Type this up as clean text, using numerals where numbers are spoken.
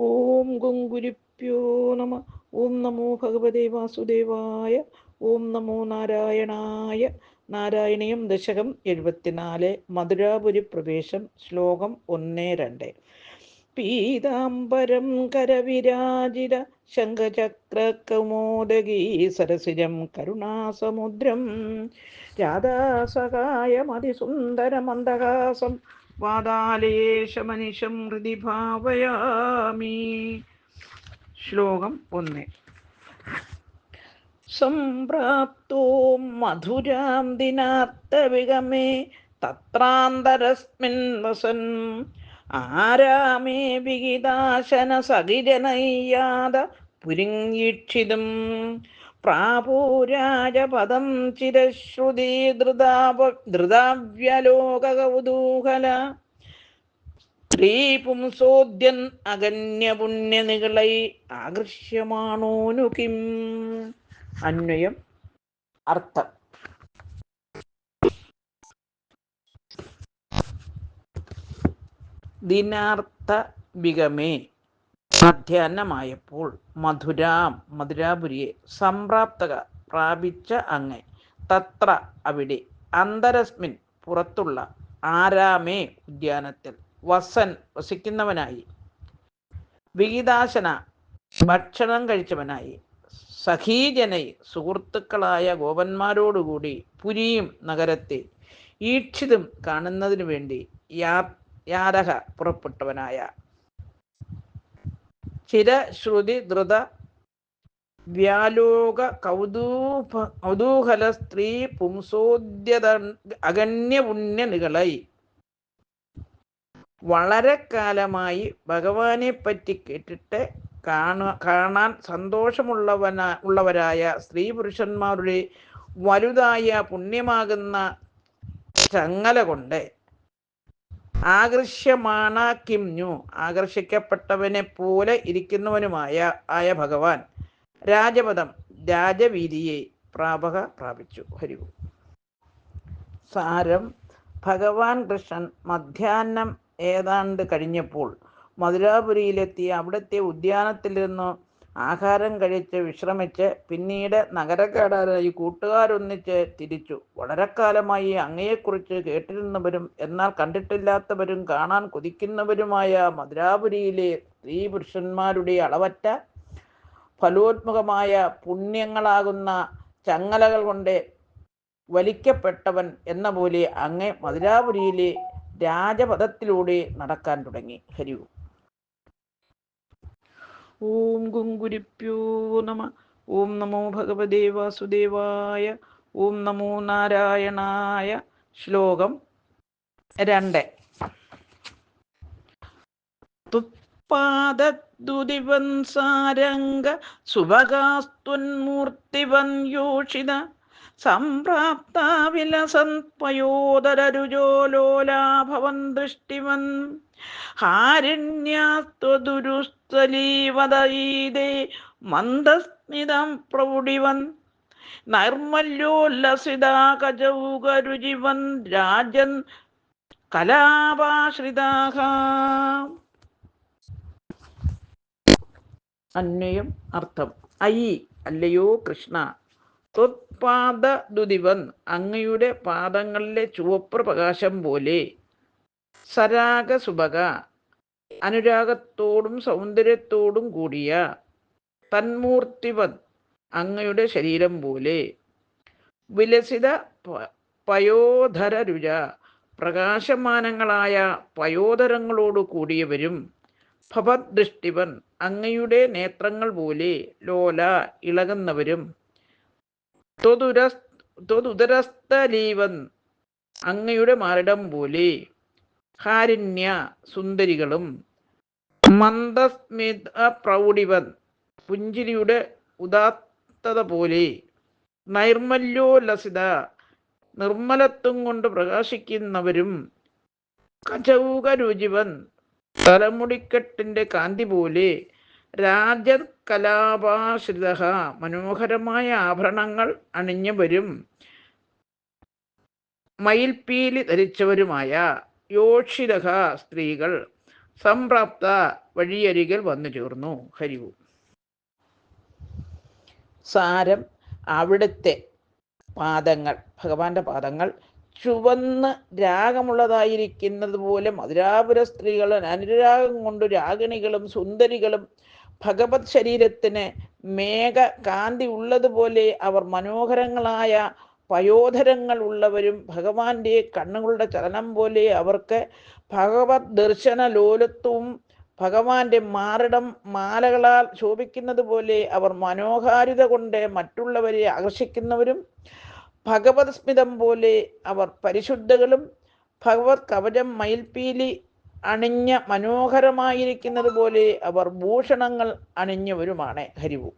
ഓം ഗുരുഭ്യോ നമ. ഓം നമോ ഭഗവതേ വാസുദേവായ. ഓം നമോ നാരായണായ. നാരായണീയം ദശകം 74. മധുരാപുരി പ്രവേശം. ശ്ലോകം 1-2. പീതാംബരം കരവിരാജിത ശംഖചക്രകൗമോദഗീ സരസിജം കരുണാസമുദ്രം രാധാസഹായമതിസുന്ദരമന്ദഹാസം വാതാലയേശമനിശം ഹൃദി ഭാവയാമി. ശ്ലോകം 1. സംപ്രാപ്തോ മധുരാം ദിനാത്തവിഗമേ തത്രാന്തരസ്മിൻ വസൻ ആരാമേ വിഗിതാശന സഖിജനയ്യാത പുരിങ്ങീക്ഷിതും പ്രാപൂരാജപദം ചിരശ്രുതി ധൃതാവ്യലോകകൗതൂഹല സ്ത്രീപുംസോദ്യൻ അഗണ്യപുണ്യനികളൈ ആകർഷ്യമാണോനു കിം. അന്വയം. അർത്ഥം. ദിനാർത്ഥ വിഗമേ മധ്യാഹ്നമായപ്പോൾ മധുരാപുരിയെ സംപ്രാപ്തക പ്രാപിച്ച അങ്ങ് തത്ര അവിടെ അന്തരസ്മിൻ പുറത്തുള്ള ആരാമേ ഉദ്യാനത്തിൽ വസൻ വസിക്കുന്നവനായി വിഗിതാശന ഭക്ഷണം കഴിച്ചവനായി സഖീജനൈ സുഹൃത്തുക്കളായ ഗോപന്മാരോടുകൂടി പുരിയും നഗരത്തെ ഈക്ഷിതും കാണുന്നതിനു വേണ്ടി യാരഹ പുറപ്പെട്ടവനായ ചിരശ്രുതി ധൃത വ്യാലോക കൗതൂഹല സ്ത്രീ പുംസോദ്യത അഗണ്യപുണ്യനികളൈ വളരെ കാലമായി ഭഗവാനെ പറ്റി കേട്ടിട്ട് കാണാൻ സന്തോഷമുള്ളവരായ സ്ത്രീ പുരുഷന്മാരുടെ വലുതായ പുണ്യമാകുന്ന ചങ്ങല കൊണ്ട് ആകർഷ്യമാണ കിംനു ആകർഷിക്കപ്പെട്ടവനെ പോലെ ഇരിക്കുന്നവനുമായ ഭഗവാൻ രാജപദം രാജവീതിയെ പ്രാപിച്ചു. ഹരി. സാരം. ഭഗവാൻ കൃഷ്ണൻ മധ്യാഹ്നം ഏതാണ്ട് കഴിഞ്ഞപ്പോൾ മധുരാപുരിയിലെത്തി അവിടുത്തെ ഉദ്യാനത്തിൽ നിന്ന് ആഹാരം കഴിച്ച് വിശ്രമിച്ച് പിന്നീട് നഗരക്കാരായി കൂട്ടുകാരൊന്നിച്ച് തിരിച്ചു. വളരെ കാലമായി അങ്ങയെക്കുറിച്ച് കേട്ടിരുന്നവരും എന്നാൽ കണ്ടിട്ടില്ലാത്തവരും കാണാൻ കൊതിക്കുന്നവരുമായ മധുരാപുരിയിലെ സ്ത്രീ പുരുഷന്മാരുടെ അളവറ്റ ഫലോത്മുഖമായ പുണ്യങ്ങളാകുന്ന ചങ്ങലകൾ കൊണ്ട് വലിക്കപ്പെട്ടവൻ എന്ന പോലെ അങ്ങ് മധുരാപുരിയിലെ രാജപഥത്തിലൂടെ നടക്കാൻ തുടങ്ങി. ഹരി. ഓം ഗുരുഭ്യോ നമ. ഓം നമോ ഭഗവതേ വാസുദേവായ. ഓം നമോ നാരായണായ. ശ്ലോകം 2. തുത്പാദുദിവൻ സാരംഗ സുഭഗാസ്ത്വന്മൂർത്തിവൻ യോഷിത സംപ്രാപ്ത വിലസൻ പയോദരരുജോലോലാഭവൻ ദൃഷ്ടിവൻ ഹാരിണ്യാസ്ത്വദുരുസ്ഥലീവദയീദേ മന്ദസ്മിതം പ്രൗഢിവൻ നൈർമല്യോല്ലസിതാകജൗകരുചിവൻ രാജൻ കലാപാശ്രിതാഹ. അന്വയം. അർത്ഥം. അയി അല്ലയോ കൃഷ്ണ, ത്വത്പാദുദിവൻ അങ്ങയുടെ പാദങ്ങളിലെ ചുവപ്പ് പ്രകാശം പോലെ, സരാഗസുഭഗ അനുരാഗത്തോടും സൗന്ദര്യത്തോടും കൂടിയ, തന്മൂർത്തിവൻ അങ്ങയുടെ ശരീരം പോലെ, വിലസിത പയോധരരുച പ്രകാശമാനങ്ങളായ പയോധരങ്ങളോട് കൂടിയവരും, ഭവദൃഷ്ടിവൻ അങ്ങയുടെ നേത്രങ്ങൾ പോലെ, ലോല ഇളകുന്നവരും, ത്വദുദരസ്ഥലീവൻ അങ്ങയുടെ മാറിടം പോലെ, ഹാരിണ്യ സുന്ദരികളും, മന്ദസ്മിത പ്രൗഢിവൻ പുഞ്ചിരിയുടെ ഉദാത്തത പോലെ, നൈർമല്യോല്ലസിത നിർമ്മലത്വം കൊണ്ട് പ്രകാശിക്കുന്നവരും, കചൗകരുചിവൻ തലമുടിക്കെട്ടിന്റെ കാന്തി പോലെ, രാജകലാപാശ്രിത മനോഹരമായ ആഭരണങ്ങൾ അണിഞ്ഞവരും മയിൽപ്പീലി ധരിച്ചവരുമായ യോഷിതഹ സ്ത്രീകൾ, സംപ്രാപ്ത വഴിയരികിൽ വന്നു ചേർന്നു. ഹരിവു സാരം അവിടുത്തെ പാദങ്ങൾ, ഭഗവാന്റെ പാദങ്ങൾ ചുവന്ന് രാഗമുള്ളതായിരിക്കുന്നത് പോലെ മധുരാപുര സ്ത്രീകൾ അനുരാഗം കൊണ്ട് രാഗിണികളും സുന്ദരികളും ഭഗവത് ശരീരത്തിന് മേഘ കാന്തി ഉള്ളതുപോലെ അവർ മനോഹരങ്ങളായ പയോധരങ്ങൾ ഉള്ളവരും ഭഗവാന്റെ കണ്ണുകളുടെ ചലനം പോലെ അവർക്ക് ഭഗവത് ദർശന ലോലത്വവും ഭഗവാന്റെ മാറിടം മാലകളാൽ ശോഭിക്കുന്നത് പോലെ അവർ മനോഹാരിത കൊണ്ട് മറ്റുള്ളവരെ ആകർഷിക്കുന്നവരും ഭഗവത് സ്മിതം പോലെ അവർ പരിശുദ്ധകളും ഭഗവത് കവചം മയിൽപീലി അണിഞ്ഞ മനോഹരമായിരിക്കുന്നത് പോലെ അവർ ഭൂഷണങ്ങൾ അണിഞ്ഞവരുമാണ്. ഹരിവു